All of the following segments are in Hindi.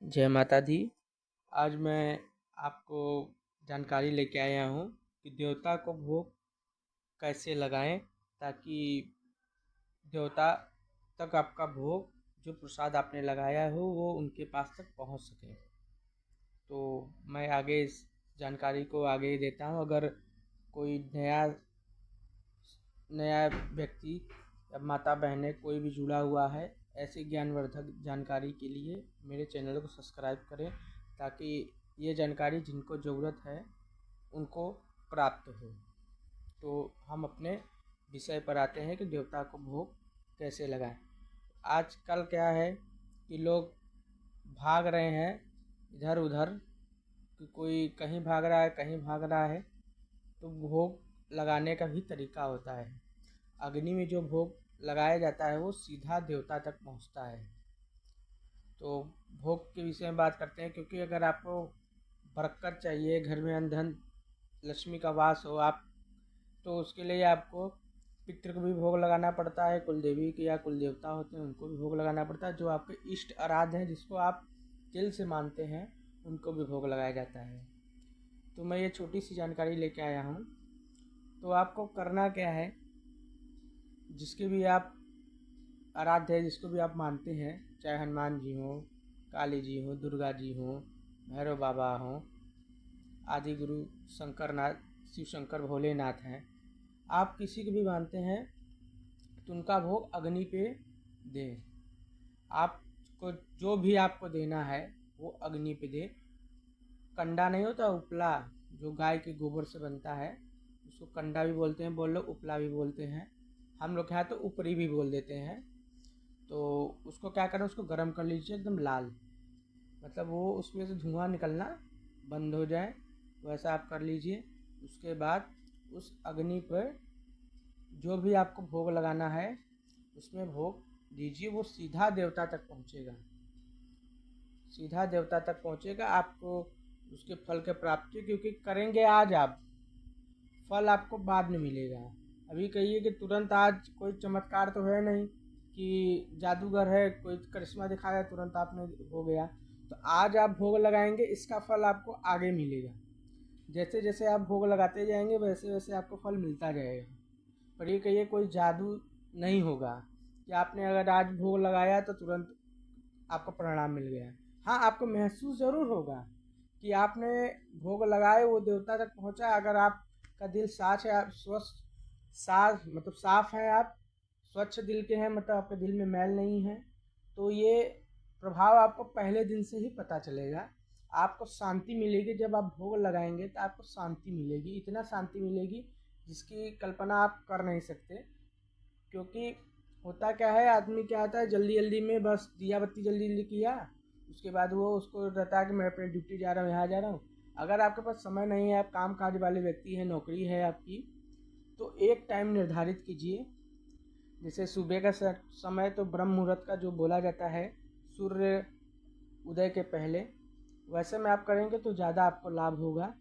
जय माता दी। आज मैं आपको जानकारी लेके आया हूँ कि देवता को भोग कैसे लगाएं ताकि देवता तक आपका भोग जो प्रसाद आपने लगाया हो वो उनके पास तक पहुँच सके। तो मैं आगे इस जानकारी को आगे देता हूँ। अगर कोई नया नया व्यक्ति या माता बहनें कोई भी जुड़ा हुआ है ऐसी ज्ञानवर्धक जानकारी के लिए मेरे चैनल को सब्सक्राइब करें ताकि ये जानकारी जिनको ज़रूरत है उनको प्राप्त हो। तो हम अपने विषय पर आते हैं कि देवता को भोग कैसे लगाएं। आजकल क्या है कि लोग भाग रहे हैं इधर उधर, कि कोई कहीं भाग रहा है कहीं भाग रहा है। तो भोग लगाने का भी तरीका होता है। अग्नि में जो भोग लगाया जाता है वो सीधा देवता तक पहुंचता है। तो भोग के विषय में बात करते हैं, क्योंकि अगर आपको बरकत चाहिए, घर में धन लक्ष्मी का वास हो आप, तो उसके लिए आपको पितृ को भी भोग लगाना पड़ता है, कुल देवी के या कुल देवता होते हैं उनको भी भोग लगाना पड़ता है। जो आपके इष्ट आराध्य हैं जिसको आप दिल से मानते हैं उनको भी भोग लगाया जाता है। तो मैं ये छोटी सी जानकारी लेके आया हूँ। तो आपको करना क्या है, जिसके भी आप आराध्य है, जिसको भी आप मानते हैं, चाहे हनुमान जी हों, काली जी हों, दुर्गा जी हों, भैरव बाबा हों, आदि गुरु शंकर नाथ, शिव शंकर भोलेनाथ हैं, आप किसी को भी मानते हैं तो उनका भोग अग्नि पे दें। आपको जो भी आपको देना है वो अग्नि पे दे। कंडा नहीं होता उपला, जो गाय के गोबर से बनता है, उसको कंडा भी बोलते हैं, बोल लो उपला भी बोलते हैं, हम लोग यहाँ तो ऊपरी भी बोल देते हैं। तो उसको क्या करें, उसको गर्म कर लीजिए एकदम लाल, मतलब वो उसमें से धुआं निकलना बंद हो जाए, वैसा आप कर लीजिए। उसके बाद उस अग्नि पर जो भी आपको भोग लगाना है उसमें भोग दीजिए, वो सीधा देवता तक पहुँचेगा, सीधा देवता तक पहुँचेगा। आपको उसके फल के प्राप्ति, क्योंकि करेंगे आज आप, फल आपको बाद में मिलेगा। अभी कहिए कि तुरंत आज कोई चमत्कार तो है नहीं कि जादूगर है कोई करिश्मा दिखाया तुरंत आपने हो गया। तो आज आप भोग लगाएंगे, इसका फल आपको आगे मिलेगा। जैसे जैसे आप भोग लगाते जाएंगे वैसे वैसे आपको फल मिलता जाएगा। पर ये कहिए कोई जादू नहीं होगा कि आपने अगर आज भोग लगाया तो तुरंत आपको परिणाम मिल गया। हाँ, आपको महसूस ज़रूर होगा कि आपने भोग लगाए, वो देवता तक पहुंचा। अगर आपका दिल साच है, आप स्वस्थ साफ मतलब साफ है, आप स्वच्छ दिल के हैं, मतलब आपके दिल में मैल नहीं है, तो ये प्रभाव आपको पहले दिन से ही पता चलेगा। आपको शांति मिलेगी, जब आप भोग लगाएंगे तो आपको शांति मिलेगी, इतना शांति मिलेगी जिसकी कल्पना आप कर नहीं सकते। क्योंकि होता क्या है, आदमी क्या होता है जल्दी जल्दी में, बस दिया बत्ती जल्दी जल्दी किया, उसके बाद वो उसको रहता है कि मैं अपने ड्यूटी जा रहा हूँ, यहाँ जा रहा हूँ। अगर आपके पास समय नहीं है, आप काम काज वाले व्यक्ति हैं, नौकरी है आपकी, तो एक टाइम निर्धारित कीजिए। जैसे सुबह का समय तो ब्रह्म मुहूर्त का जो बोला जाता है, सूर्य उदय के पहले, वैसे में आप करेंगे तो ज़्यादा आपको लाभ होगा।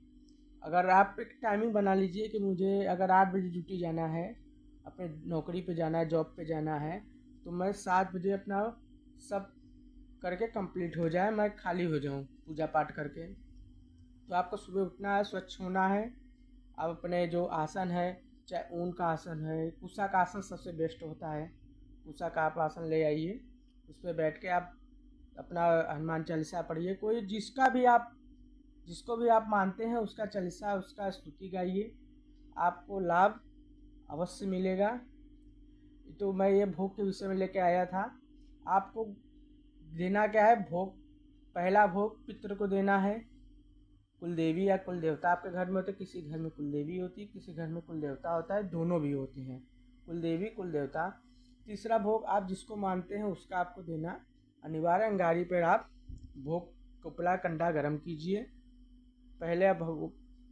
अगर आप एक टाइमिंग बना लीजिए कि मुझे अगर 8 बजे ड्यूटी जाना है, अपने नौकरी पे जाना है, जॉब पे जाना है, तो मैं 7 बजे अपना सब करके कंप्लीट हो जाए, मैं खाली हो जाऊँ पूजा पाठ करके। तो आपको सुबह उठना है, स्वच्छ होना है। आप अपने जो आसन है, चाहे ऊन का आसन है, कुशा का आसन सबसे बेस्ट होता है, कुशा का आप आसन ले आइए, उस पर बैठ के आप अपना हनुमान चालीसा पढ़िए। कोई जिसको भी आप मानते हैं उसका चालीसा, उसका स्तुति गाइए, आपको लाभ अवश्य मिलेगा। तो मैं ये भोग के विषय में लेके आया था। आपको देना क्या है भोग, पहला भोग पितृ को देना है। कुल देवी या कुल देवता आपके घर में होते, किसी घर में कुल देवी होती है, किसी घर में कुल देवता होता है, दोनों भी होते हैं, कुल देवी कुल देवता। तीसरा भोग आप जिसको मानते हैं उसका आपको देना अनिवार्य। अंगारी पर आप भोग कपड़ा कंडा गरम कीजिए। पहले आप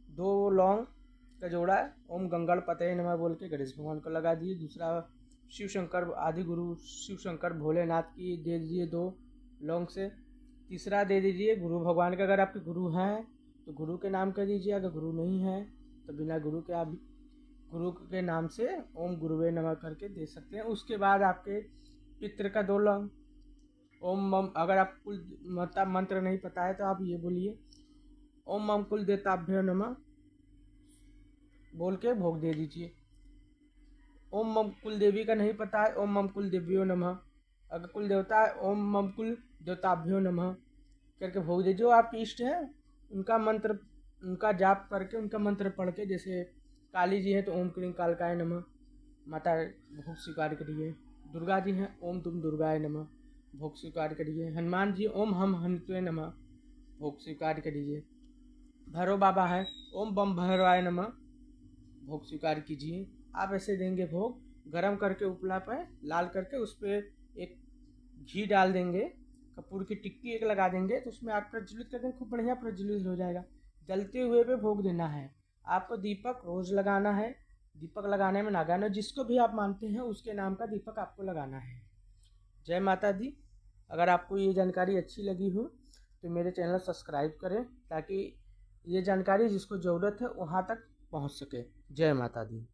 2 लौंग का जोड़ा ओम गंगण पते नमः बोल के गणेश भगवान को लगा दिए। दूसरा शिव शंकर आदि गुरु शिव शंकर भोलेनाथ की दे दीजिए 2 लौंग से। तीसरा दे दीजिए गुरु भगवान का, अगर आपके गुरु हैं तो गुरु के नाम कर दीजिए, अगर गुरु नहीं है तो बिना गुरु के आप गुरु के नाम से ओम गुरुवे नमः करके दे सकते हैं। उसके बाद आपके पितृ का 2 लौंग, ओम मम, अगर आप कुल मतलब मंत्र नहीं पता है तो आप ये बोलिए, ओम मम कुल देवताभ्यो नमः, बोल के भोग दे दीजिए। ओम मम कुल देवी का नहीं पता है, ओम मम कुल देव्यो नमः। अगर कुल देवता है, ओम मम कुल देवताभ्यो नमः करके भोग दीजिए। जो आपके इष्ट है उनका मंत्र, उनका जाप करके, उनका मंत्र पढ़ के, जैसे काली जी है तो ओम क्लीं कालकाय नमः, माता भोग स्वीकार करिए। दुर्गा जी हैं, ओम तुम दुर्गाय नमः, भोग स्वीकार करिए। हनुमान जी, ओम हम हनुते नमः, भोग स्वीकार करिए। भैरव बाबा है, ओम बम भैरवाय नमः, भोग स्वीकार कीजिए। आप ऐसे देंगे भोग, गरम करके उपला पे लाल करके उस पर एक घी डाल देंगे, कपूर की टिक्की एक लगा देंगे, तो उसमें आप प्रज्वलित कर देंगे, खूब बढ़िया प्रज्वलित हो जाएगा। जलते हुए पे भोग देना है। आपको दीपक रोज लगाना है। दीपक लगाने में नागाना, जिसको भी आप मानते हैं उसके नाम का दीपक आपको लगाना है। जय माता दी। अगर आपको ये जानकारी अच्छी लगी हो तो मेरे चैनल सब्सक्राइब करें, ताकि ये जानकारी जिसको ज़रूरत है वहाँ तक पहुँच सके। जय माता दी।